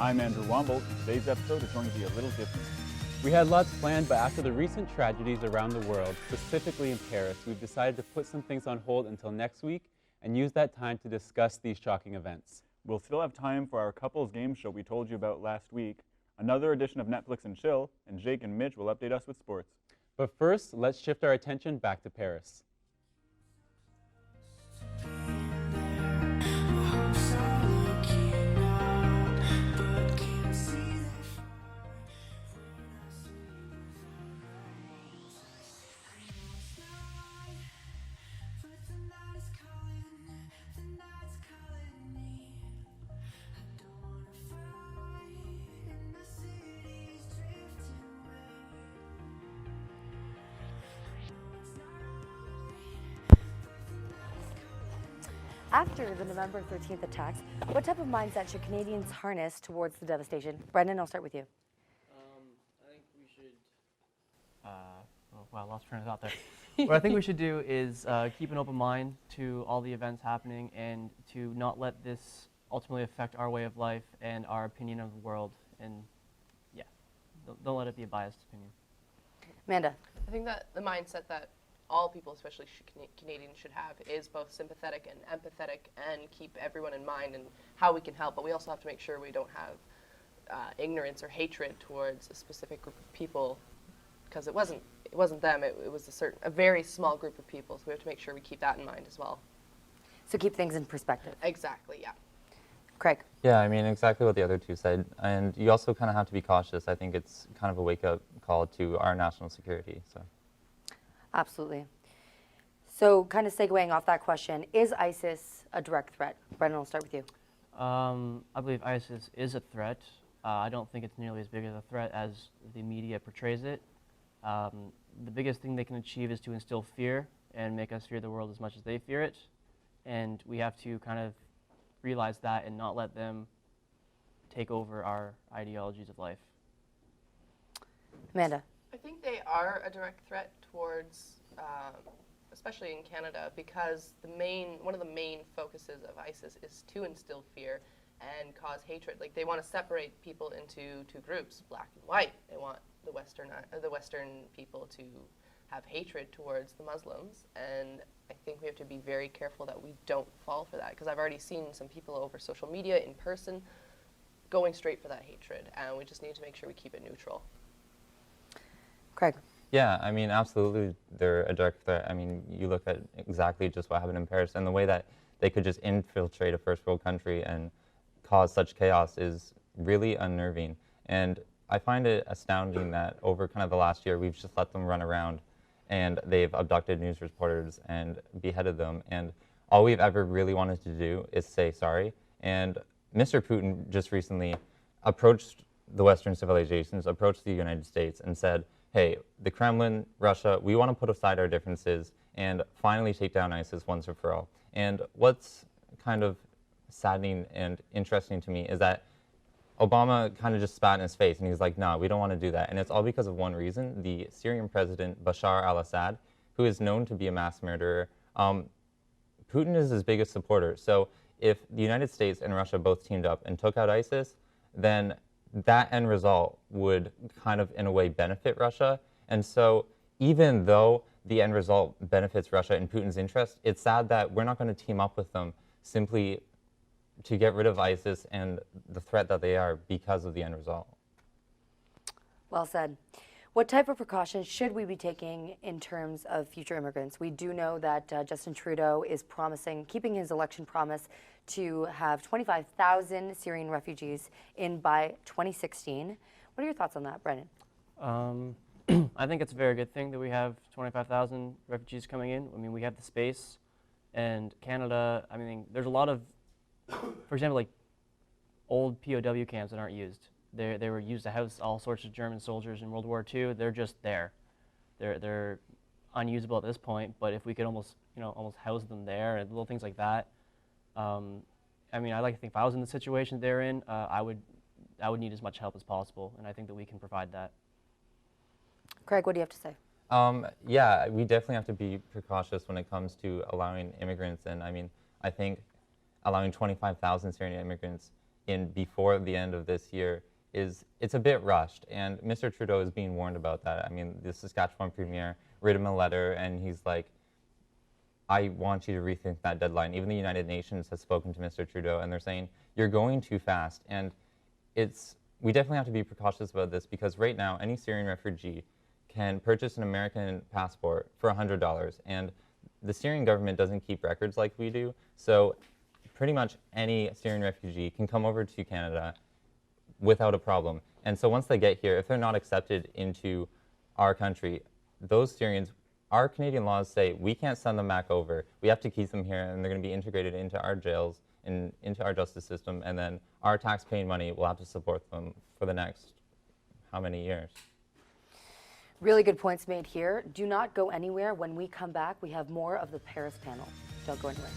I'm Andrew Womble. Today's episode is going to be a little different. We had lots planned, but after the recent tragedies around the world, specifically in Paris, we've decided to put some things on hold until next week and use that time to discuss these shocking events. We'll still have time for our couples game show we told you about last week, another edition of Netflix and Chill, and Jake and Mitch will update us with sports. But first, let's shift our attention back to Paris. After the November 13th attacks, what type of mindset should Canadians harness towards the devastation? Brendan, I'll start with you. I think we should. Wow, lots of train of thought there. What I think we should do is keep an open mind to all the events happening and to not let this ultimately affect our way of life and our opinion of the world. And yeah, don't let it be a biased opinion. Amanda. I think that the mindset that all people, especially Canadians, should have is both sympathetic and empathetic and keep everyone in mind and how we can help. But we also have to make sure we don't have ignorance or hatred towards a specific group of people, because it wasn't them. It was a very small group of people. So we have to make sure we keep that in mind as well. So keep things in perspective. Exactly. Yeah. Craig. Yeah, I mean, exactly what the other two said. And you also kind of have to be cautious. I think it's kind of a wake-up call to our national security. So. Absolutely. So kind of segueing off that question, is ISIS a direct threat? Brendan, I'll start with you. I believe ISIS is a threat. I don't think it's nearly as big of a threat as the media portrays it. The biggest thing they can achieve is to instill fear and make us fear the world as much as they fear it. And we have to kind of realize that and not let them take over our ideologies of life. Amanda. I think they are a direct threat towards, especially in Canada, because one of the main focuses of ISIS is to instill fear and cause hatred. Like, they want to separate people into two groups, black and white. They want the Western people to have hatred towards the Muslims, and I think we have to be very careful that we don't fall for that, because I've already seen some people over social media, in person, going straight for that hatred, and we just need to make sure we keep it neutral. Craig. Yeah, I mean, absolutely, they're a direct threat. I mean, you look at exactly just what happened in Paris, and the way that they could just infiltrate a first world country and cause such chaos is really unnerving. And I find it astounding that over kind of the last year, we've just let them run around, and they've abducted news reporters and beheaded them. And all we've ever really wanted to do is say sorry. And Mr. Putin just recently approached the Western civilizations, approached the United States, and said, hey, the Kremlin, Russia, we want to put aside our differences and finally take down ISIS once and for all. And what's kind of saddening and interesting to me is that Obama kind of just spat in his face and he's like, no, we don't want to do that. And it's all because of one reason: the Syrian president, Bashar al-Assad, who is known to be a mass murderer. Putin is his biggest supporter. So if the United States and Russia both teamed up and took out ISIS, then that end result would kind of, in a way, benefit Russia. And so even though the end result benefits Russia in Putin's interest, it's sad that we're not going to team up with them simply to get rid of ISIS and the threat that they are because of the end result. Well said. What type of precautions should we be taking in terms of future immigrants? We do know that Justin Trudeau is keeping his election promise to have 25,000 Syrian refugees in by 2016. What are your thoughts on that, Brendan? I think it's a very good thing that we have 25,000 refugees coming in. I mean, we have the space, and Canada, I mean, there's a lot of, for example, like old POW camps that aren't used. They were used to house all sorts of German soldiers in World War II. They're just there. They're unusable at this point, but if we could almost house them there and little things like that. I mean, I like to think if I was in the situation they're in, I would need as much help as possible, and I think that we can provide that. Craig, what do you have to say? Yeah, we definitely have to be precautious when it comes to allowing immigrants in. I mean, I think allowing 25,000 Syrian immigrants before the end of this year it's a bit rushed, and Mr. Trudeau is being warned about that. I mean, the Saskatchewan Premier wrote him a letter, and he's like, I want you to rethink that deadline. Even the United Nations has spoken to Mr. Trudeau, and they're saying, you're going too fast. And we definitely have to be precautious about this, because right now, any Syrian refugee can purchase an American passport for $100, and the Syrian government doesn't keep records like we do, so pretty much any Syrian refugee can come over to Canada without a problem. And so once they get here, if they're not accepted into our country, those Syrians, our Canadian laws say we can't send them back over. We have to keep them here, and they're going to be integrated into our jails and into our justice system, and then our tax-paying money will have to support them for the next how many years? Really good points made here. Do not go anywhere. When we come back, we have more of the Paris panel. Don't go anywhere.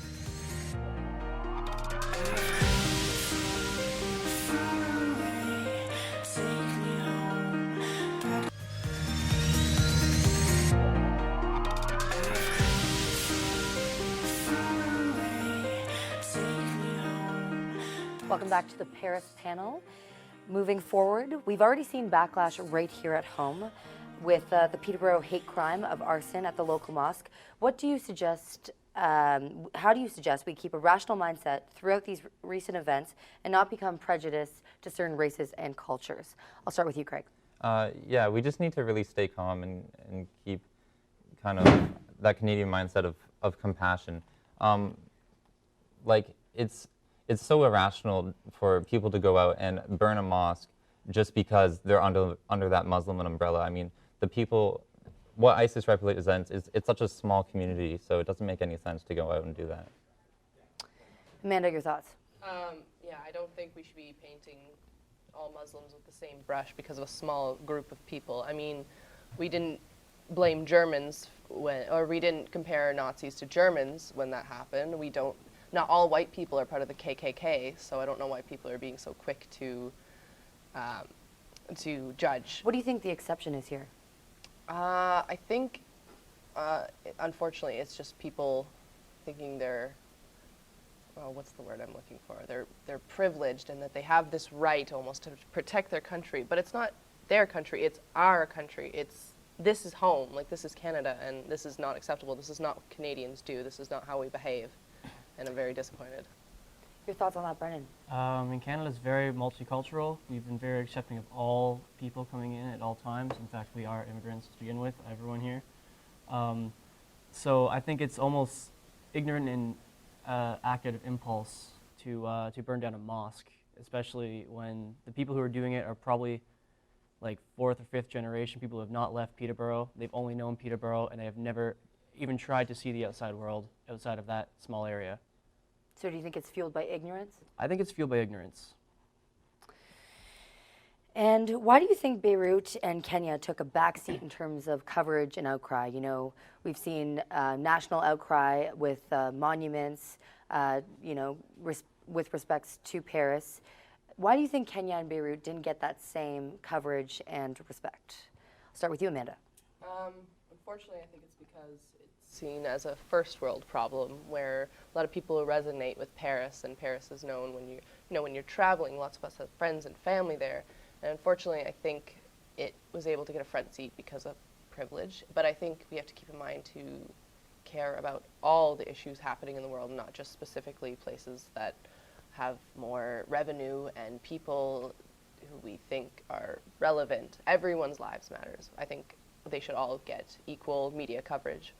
Welcome back to the Paris panel. Moving forward, we've already seen backlash right here at home with the Peterborough hate crime of arson at the local mosque. What do you suggest, how do you suggest we keep a rational mindset throughout these recent events and not become prejudiced to certain races and cultures? I'll start with you, Craig. Yeah, we just need to really stay calm and keep kind of that Canadian mindset of compassion. Like, it's so irrational for people to go out and burn a mosque just because they're under that Muslim umbrella. I mean, the people, what ISIS represents is it's such a small community, so it doesn't make any sense to go out and do that. Amanda, your thoughts? Yeah, I don't think we should be painting all Muslims with the same brush because of a small group of people. I mean, we didn't blame Germans or we didn't compare Nazis to Germans when that happened. Not all white people are part of the KKK, so I don't know why people are being so quick to judge. What do you think the exception is here? I think, unfortunately, it's just people thinking they're, what's the word I'm looking for? They're privileged and that they have this right almost to protect their country, but it's not their country, it's our country. This is home, like this is Canada, and this is not acceptable. This is not what Canadians do. This is not how we behave. And I'm very disappointed. Your thoughts on that, Brennan? Canada is very multicultural. We've been very accepting of all people coming in at all times. In fact, we are immigrants to begin with, everyone here. So I think it's almost ignorant and act out of impulse to burn down a mosque, especially when the people who are doing it are probably like 4th or 5th generation people who have not left Peterborough. They've only known Peterborough, and they have never even tried to see the outside world outside of that small area. So do you think it's fueled by ignorance? I think it's fueled by ignorance. And why do you think Beirut and Kenya took a backseat in terms of coverage and outcry? You know, we've seen national outcry with monuments, with respects to Paris. Why do you think Kenya and Beirut didn't get that same coverage and respect? I'll start with you, Amanda. Unfortunately, I think it's because it's seen as a first world problem where a lot of people resonate with Paris, and Paris is known when you're traveling. Lots of us have friends and family there, and unfortunately, I think it was able to get a front seat because of privilege. But I think we have to keep in mind to care about all the issues happening in the world, not just specifically places that have more revenue and people who we think are relevant. Everyone's lives matters. I think they should all get equal media coverage.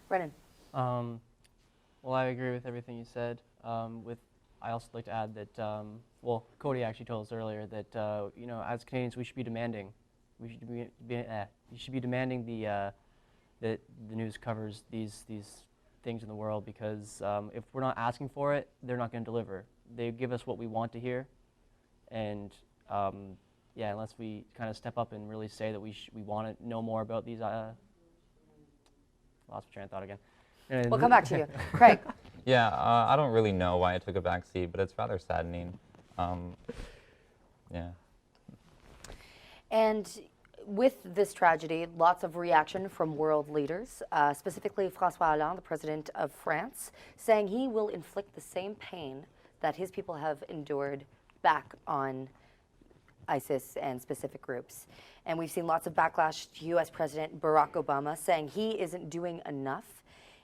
Brennan. Well, I agree with everything you said. I also like to add that, Cody actually told us earlier that, as Canadians, we should be demanding. You should be demanding that the news covers these things in the world, because if we're not asking for it, they're not going to deliver. They give us what we want to hear, and unless we kind of step up and really say that we want to know more about these. Lost my train of thought again. We'll come back to you, Craig. Yeah, I don't really know why it took a backseat, but it's rather saddening. Yeah. And with this tragedy, lots of reaction from world leaders, specifically François Hollande, the president of France, saying he will inflict the same pain that his people have endured back on ISIS and specific groups. And we've seen lots of backlash to U.S. President Barack Obama saying he isn't doing enough.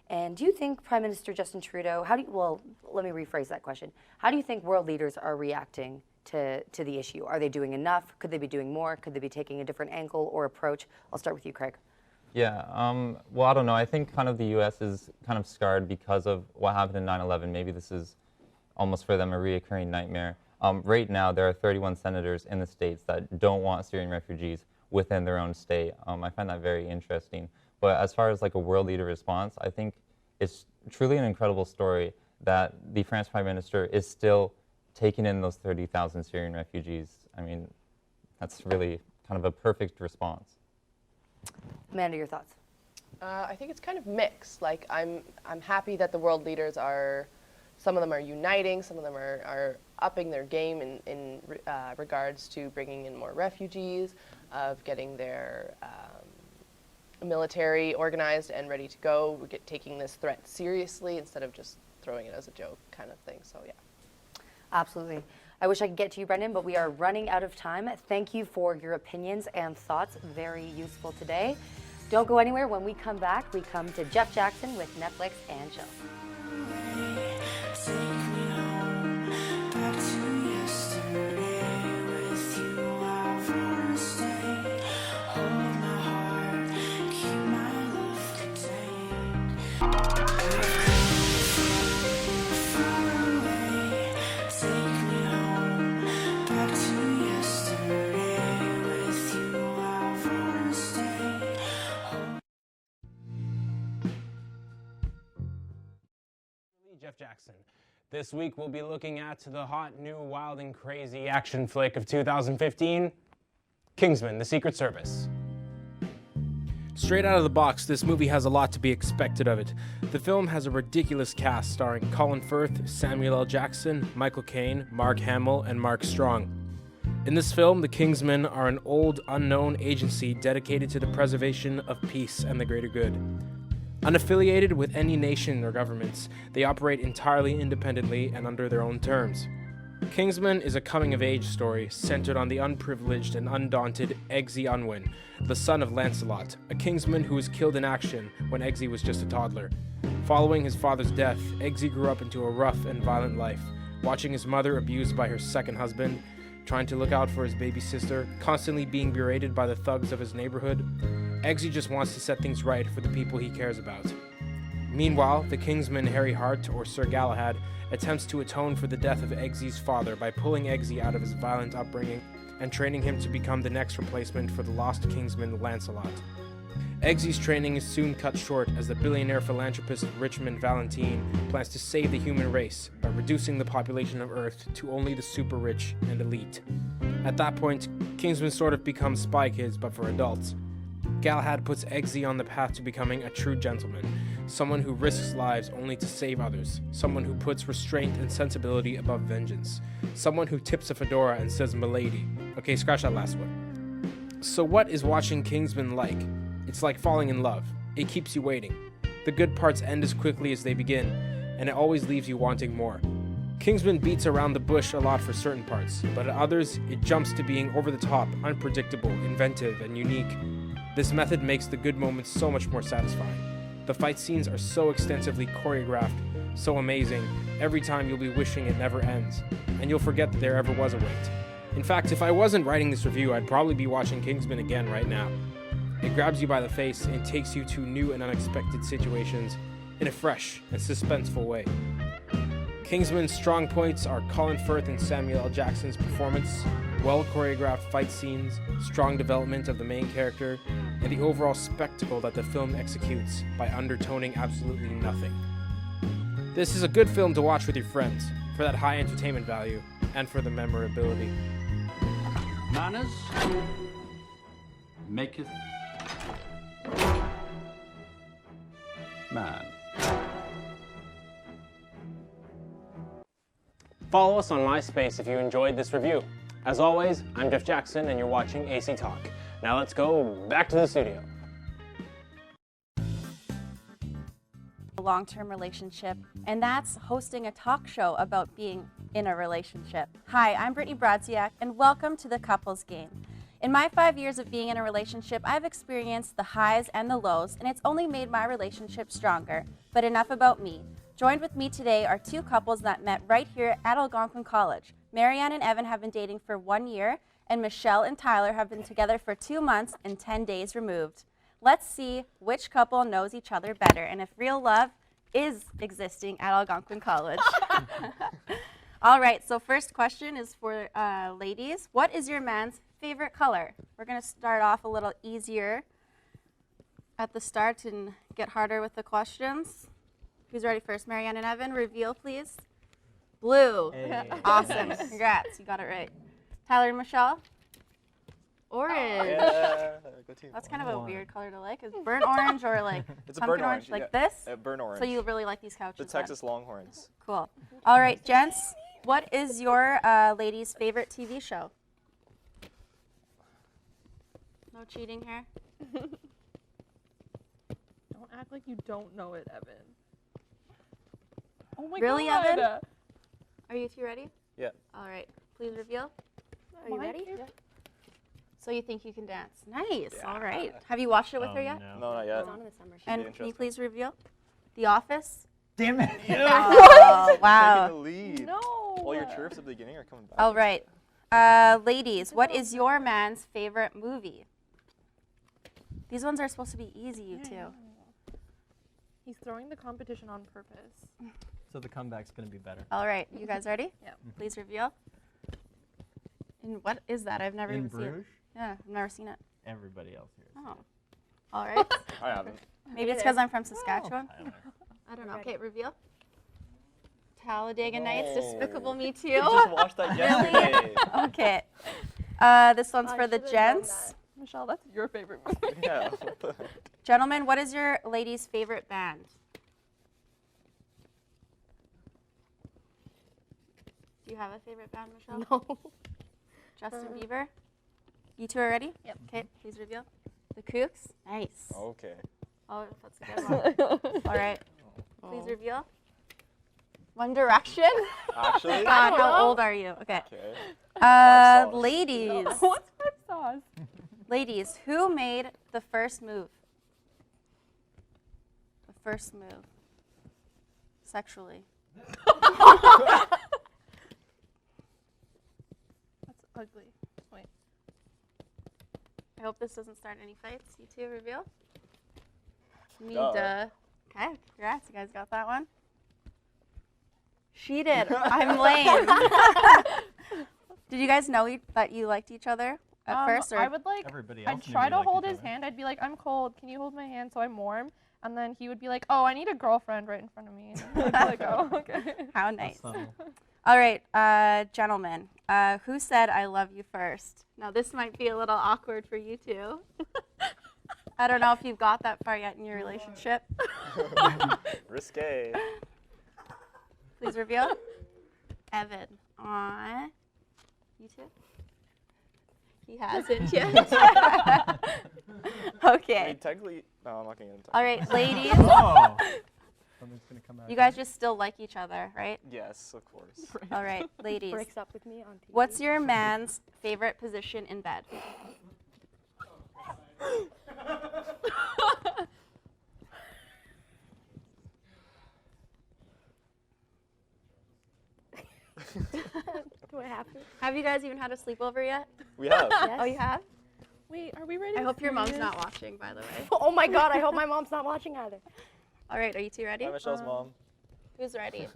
And do you think Prime Minister Justin Trudeau, well, let me rephrase that question. How do you think world leaders are reacting to the issue? Are they doing enough? Could they be doing more? Could they be taking a different angle or approach? I'll start with you, Craig. Yeah, well, I don't know. I think kind of the U.S. is kind of scarred because of what happened in 9/11. Maybe this is almost for them a reoccurring nightmare. Right now, there are 31 senators in the states that don't want Syrian refugees within their own state. I find that very interesting. But as far as like a world leader response, I think it's truly an incredible story that the French Prime Minister is still taking in those 30,000 Syrian refugees. I mean, that's really kind of a perfect response. Amanda, your thoughts? I think it's kind of mixed. Like, I'm happy that the world leaders are, some of them are uniting, some of them are upping their game in regards to bringing in more refugees, of getting their military organized and ready to go, taking this threat seriously instead of just throwing it as a joke kind of thing. So yeah. Absolutely. I wish I could get to you, Brendan, but we are running out of time. Thank you for your opinions and thoughts. Very useful today. Don't go anywhere. When we come back, we come to Jeff Jackson with Netflix and Chill. Jeff Jackson. This week we'll be looking at the hot, new, wild, and crazy action flick of 2015, Kingsman: The Secret Service. Straight out of the box, this movie has a lot to be expected of it. The film has a ridiculous cast starring Colin Firth, Samuel L. Jackson, Michael Caine, Mark Hamill, and Mark Strong. In this film, the Kingsmen are an old, unknown agency dedicated to the preservation of peace and the greater good. Unaffiliated with any nation or governments, they operate entirely independently and under their own terms. Kingsman is a coming-of-age story centered on the unprivileged and undaunted Eggsy Unwin, the son of Lancelot, a Kingsman who was killed in action when Eggsy was just a toddler. Following his father's death, Eggsy grew up into a rough and violent life, watching his mother abused by her second husband, trying to look out for his baby sister, constantly being berated by the thugs of his neighborhood. Eggsy just wants to set things right for the people he cares about. Meanwhile, the Kingsman Harry Hart, or Sir Galahad, attempts to atone for the death of Eggsy's father by pulling Eggsy out of his violent upbringing and training him to become the next replacement for the lost Kingsman Lancelot. Eggsy's training is soon cut short as the billionaire philanthropist Richmond Valentine plans to save the human race by reducing the population of Earth to only the super rich and elite. At that point, Kingsman sort of becomes Spy Kids but for adults. Galahad puts Eggsy on the path to becoming a true gentleman, someone who risks lives only to save others, someone who puts restraint and sensibility above vengeance, someone who tips a fedora and says "milady." Okay, scratch that last one. So what is watching Kingsman like? It's like falling in love. It keeps you waiting. The good parts end as quickly as they begin, and it always leaves you wanting more. Kingsman beats around the bush a lot for certain parts, but at others, it jumps to being over the top, unpredictable, inventive, and unique. This method makes the good moments so much more satisfying. The fight scenes are so extensively choreographed, so amazing, every time you'll be wishing it never ends, and you'll forget that there ever was a wait. In fact, if I wasn't writing this review, I'd probably be watching Kingsman again right now. It grabs you by the face and takes you to new and unexpected situations in a fresh and suspenseful way. Kingsman's strong points are Colin Firth and Samuel L. Jackson's performance, well-choreographed fight scenes, strong development of the main character, and the overall spectacle that the film executes by undertoning absolutely nothing. This is a good film to watch with your friends, for that high entertainment value, and for the memorability. Manners maketh man. Follow us on MySpace if you enjoyed this review. As always, I'm Jeff Jackson and you're watching AC Talk. Now let's go back to the studio. A long-term relationship, and that's hosting a talk show about being in a relationship. Hi, I'm Brittany Brodziak, and welcome to the Couples Game. In my 5 years of being in a relationship, I've experienced the highs and the lows, and it's only made my relationship stronger. But enough about me. Joined with me today are two couples that met right here at Algonquin College. Marianne and Evan have been dating for 1 year, and Michelle and Tyler have been together for 2 months and 10 days removed. Let's see which couple knows each other better and if real love is existing at Algonquin College. All right, so first question is for ladies. What is your man's favorite color? We're going to start off a little easier at the start and get harder with the questions. Who's ready first? Marianne and Evan, reveal please. Blue. Hey. Awesome. Congrats, you got it right. Tyler and Michelle? Orange. Yeah, go team. That's kind of a weird color to like. Is burnt orange or like it's a pumpkin burnt orange, like yeah. this? Burnt orange. So you really like these couches? The Texas Longhorns. Cool. All right, gents, what is your ladies' favorite TV show? No cheating here. Don't act like you don't know it, Evan. Oh my really, God. Evan? Are you two ready? Yeah. All right. Please reveal. Are you ready? Yeah. So you think you can dance? Nice. Yeah. All right. Have you watched it with her yet? No, not yet. It's on in the summer. And can you please reveal? The Office? Damn it. Oh, wow. Taking the lead. No. All your chirps at the beginning are coming back. All right. Ladies, what is your man's favorite movie? These ones are supposed to be easy, you two. He's throwing the competition on purpose. So the comeback's going to be better. All right. You guys ready? Yeah. Please reveal. And what is that? I've never In even seen it. Bruges? Yeah, I've never seen it. Everybody else here. Oh. All right. I haven't. Maybe it's because I'm from Saskatchewan. I don't know. Okay, reveal. Talladega Nights, Despicable Me Too. We just watched that yesterday. Okay. This one's for the gents. Michelle, that's your favorite movie. Yeah. What the heck? Gentlemen, what is your ladies' favorite band? Do you have a favorite band, Michelle? No. Justin Bieber? You two are ready? Yep. Okay, please reveal. The Kooks? Nice. Okay. Oh, that's a good one. All right. Please reveal. One Direction? Actually? God, how old are you? Okay. Okay. Ladies. What's Five Sauce? Ladies, who made the first move? The first move. Sexually. That's ugly. Wait. I hope this doesn't start any fights. You two reveal. Me, Duh. duh. Okay, congrats. You guys got that one? She did. I'm lame. Did you guys know that you liked each other at first? Or? I would like, Everybody else I'd knew try you to liked hold each his other. hand. I'd be like, I'm cold. Can you hold my hand so I'm warm? And then he would be like, oh, I need a girlfriend right in front of me. And I'd be like, oh, okay. How nice. That's subtle. All right, gentlemen, who said I love you first? Now, this might be a little awkward for you two. I don't know if you've got that far yet in your relationship. Risque. Please reveal. Evan. Aw. You too? He hasn't yet. I Okay. mean, technically, no, I'm not going to get into All right, ladies. Oh. Something's going to come out. You guys just still like each other, right? Yes, of course. All right, ladies. Breaks up with me on TV. What's your man's favorite position in bed? Do I have to? Have you guys even had a sleepover yet? We have. Yes. Oh, you have? Wait, are we ready? I to hope your mom's finish? not watching, by the way. Oh my God, I hope my mom's not watching either. All right, are you two ready? Hi, Michelle's mom. Who's ready?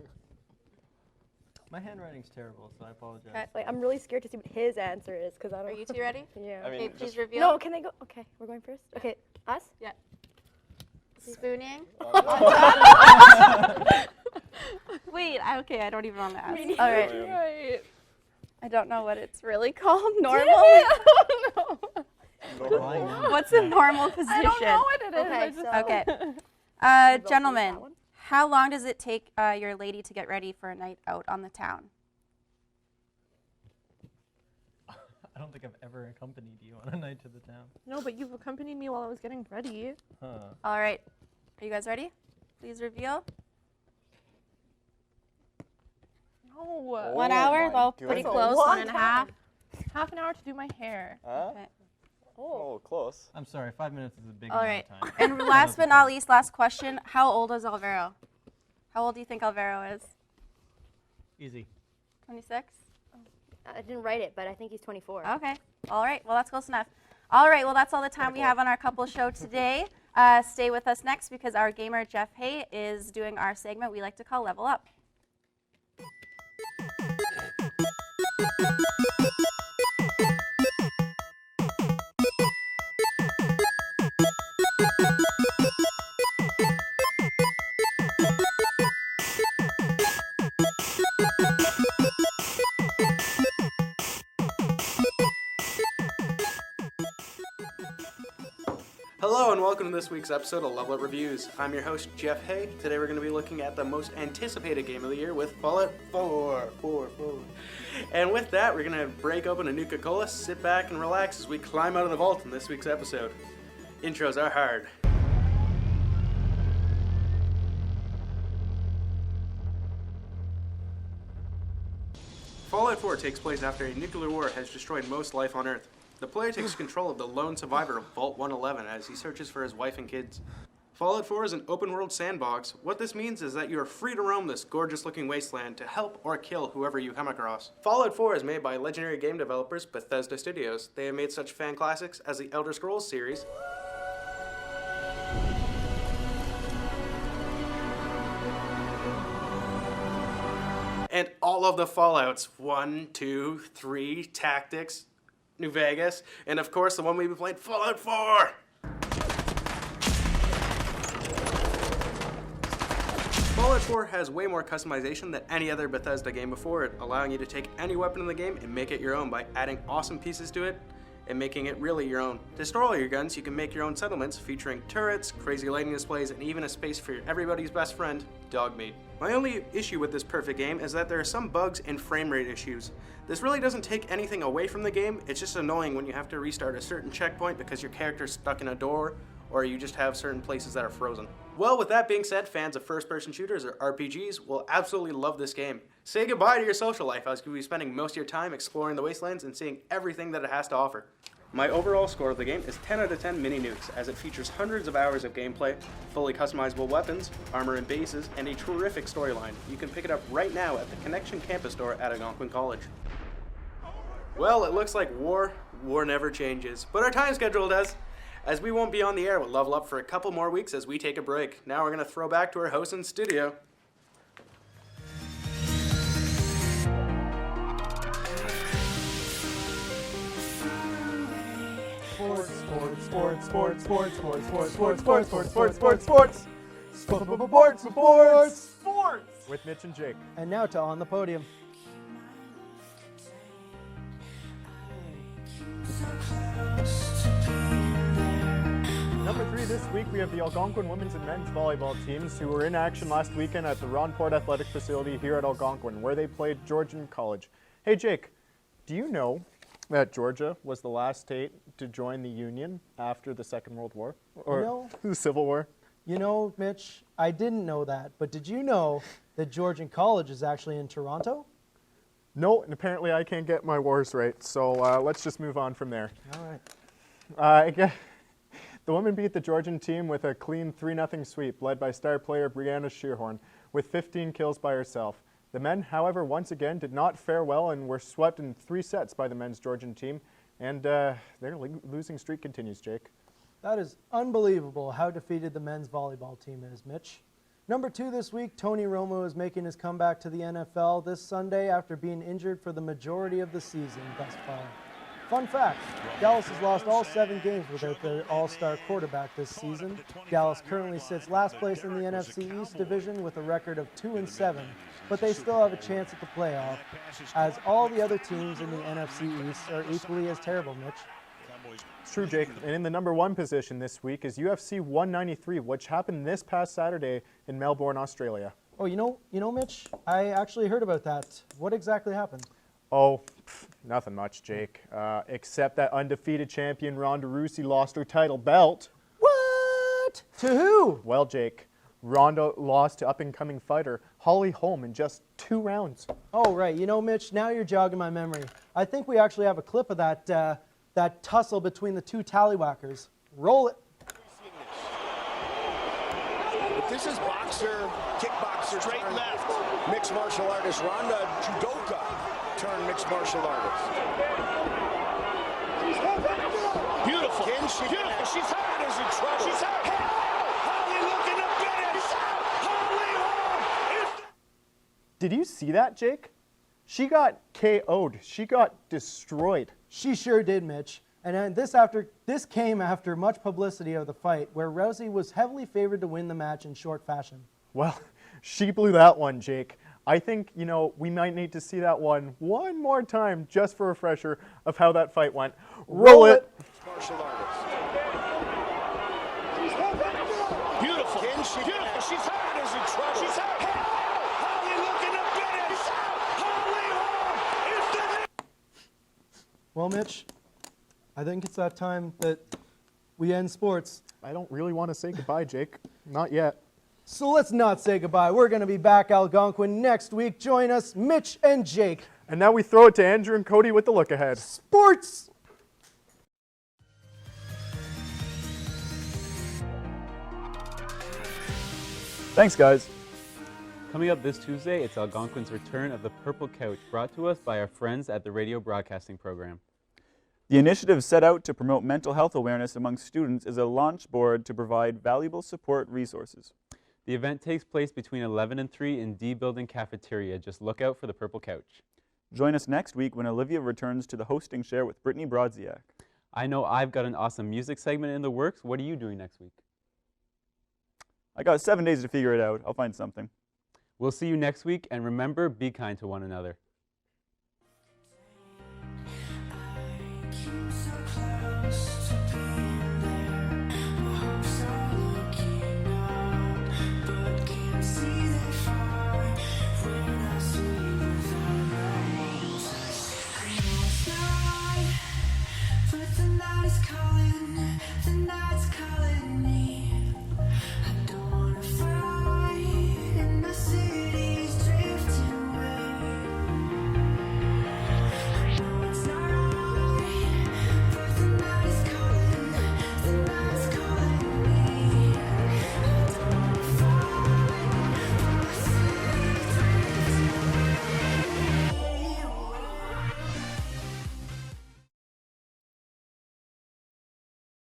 My handwriting's terrible, so I apologize. Okay. Like, I'm really scared to see what his answer is because I don't. Are you two ready? Yeah. I mean, Okay, please just- reveal. No, can they go? Okay, we're going first. Okay, us. Yeah. Spooning. Wait, okay, I don't even want to ask. All right. Right. I don't know what it's really called. Normal? No. What's a normal position? I don't know what it is. Okay, I just so- Okay. that Gentlemen, one? how long does it take your lady to get ready for a night out on the town? I don't think I've ever accompanied you on a night to the town. No, but you've accompanied me while I was getting ready. Huh. All right. Are you guys ready? Please reveal. No. 1 hour? Well, goodness. pretty That's a close. long 1.5. Half an hour to do my hair. Huh? Okay. Oh, close. I'm sorry, 5 minutes is a big All amount right. of time. And last but not least, last question. How old is Alvaro? How old do you think Alvaro is? Easy. 26? I didn't write it, but I think he's 24. Okay. All right. Well, that's close enough. All right. Well, that's all the time we have on our couple show today. Stay with us next because our gamer, Jeff Hay, is doing our segment we like to call Level Up. Hello and welcome to this week's episode of Level Up Reviews. I'm your host, Jeff Hay. Today we're going to be looking at the most anticipated game of the year with Fallout 4. And with that, we're going to break open a Nuka-Cola, sit back and relax as we climb out of the vault in this week's episode. Intros are hard. Fallout 4 takes place after a nuclear war has destroyed most life on Earth. The player takes control of the lone survivor of Vault 111 as he searches for his wife and kids. Fallout 4 is an open-world sandbox. What this means is that you are free to roam this gorgeous-looking wasteland to help or kill whoever you come across. Fallout 4 is made by legendary game developers Bethesda Studios. They have made such fan classics as the Elder Scrolls series, and all of the Fallouts, 1, 2, 3, Tactics, New Vegas, and of course the one we've been playing, Fallout 4! Fallout 4 has way more customization than any other Bethesda game before it, allowing you to take any weapon in the game and make it your own by adding awesome pieces to it and making it really your own. To store all your guns, you can make your own settlements featuring turrets, crazy lighting displays, and even a space for everybody's best friend, Dogmeat. My only issue with this perfect game is that there are some bugs and frame rate issues. This really doesn't take anything away from the game, it's just annoying when you have to restart a certain checkpoint because your character's stuck in a door, or you just have certain places that are frozen. Well, with that being said, fans of first-person shooters or RPGs will absolutely love this game. Say goodbye to your social life as you'll be spending most of your time exploring the wastelands and seeing everything that it has to offer. My overall score of the game is 10 out of 10 mini nukes, as it features hundreds of hours of gameplay, fully customizable weapons, armor and bases, and a terrific storyline. You can pick it up right now at the Connection campus store at Algonquin College. Well, it looks like war never changes, but our time schedule does, as we won't be on the air with Level Up for a couple more weeks as we take a break. Now we're going to throw back to our host in studio. Sports! With Mitch and Jake. And now to On the Podium. Number 3 this week, we have the Algonquin women's and men's volleyball teams who were in action last weekend at the Ronport Athletic Facility here at Algonquin, where they played Georgian College. Hey Jake, do you know that Georgia was the last state to join the Union after the Second World War? Or the Civil War? You know, Mitch, I didn't know that, but did you know that Georgian College is actually in Toronto? No, and apparently I can't get my wars right, so let's just move on from there. All right. The women beat the Georgian team with a clean 3-0 sweep, led by star player Brianna Shearhorn, with 15 kills by herself. The men, however, once again did not fare well and were swept in 3 sets by the men's Georgian team, and their losing streak continues, Jake. That is unbelievable how defeated the men's volleyball team is, Mitch. Number 2 this week, Tony Romo is making his comeback to the NFL this Sunday after being injured for the majority of the season thus far. Fun fact, Dallas has lost all 7 games without their all-star quarterback this season. Dallas currently sits last place in the NFC East division with a record of 2-7, but they still have a chance at the playoff, as all the other teams in the NFC East are equally as terrible, Mitch. It's true, Jake. And in the number 1 position this week is UFC 193, which happened this past Saturday in Melbourne, Australia. Oh, you know, Mitch, I actually heard about that. What exactly happened? Oh, nothing much, Jake. Except that undefeated champion Ronda Rousey lost her title belt. What? To who? Well, Jake, Ronda lost to up-and-coming fighter Holly Holm in just 2 rounds. Oh, right. You know, Mitch, now you're jogging my memory. I think we actually have a clip of that tussle between the two tallywhackers. Roll it. But this is boxer, kickboxer, straight left. Mixed martial artist Ronda Judoka turned mixed martial artist. Beautiful. Beautiful. She's hurt. Is in trouble. She's hurt. Holly looking to finish. Holly Holm. Did you see that, Jake? She got KO'd. She got destroyed. She sure did, Mitch. And then this came after much publicity of the fight, where Rousey was heavily favored to win the match in short fashion. Well, she blew that one, Jake. I think, you know, we might need to see that one more time just for a refresher of how that fight went. Roll it! Martial artist. Beautiful. Beautiful. She's hurt. Is in trouble. She's hurt. Holly looking to finish. Holly Holm is the... Well, Mitch, I think it's that time that we end sports. I don't really want to say goodbye, Jake. Not yet. So let's not say goodbye. We're going to be back Algonquin next week. Join us, Mitch and Jake. And now we throw it to Andrew and Cody with the look ahead. Sports! Thanks, guys. Coming up this Tuesday, it's Algonquin's return of the Purple Couch, brought to us by our friends at the Radio Broadcasting Program. The initiative set out to promote mental health awareness among students is a launch board to provide valuable support resources. The event takes place between 11 and 3 in D Building Cafeteria. Just look out for the Purple Couch. Join us next week when Olivia returns to the hosting chair with Brittany Brodziak. I know I've got an awesome music segment in the works. What are you doing next week? I got 7 days to figure it out. I'll find something. We'll see you next week, and remember, be kind to one another. The night is calling, the night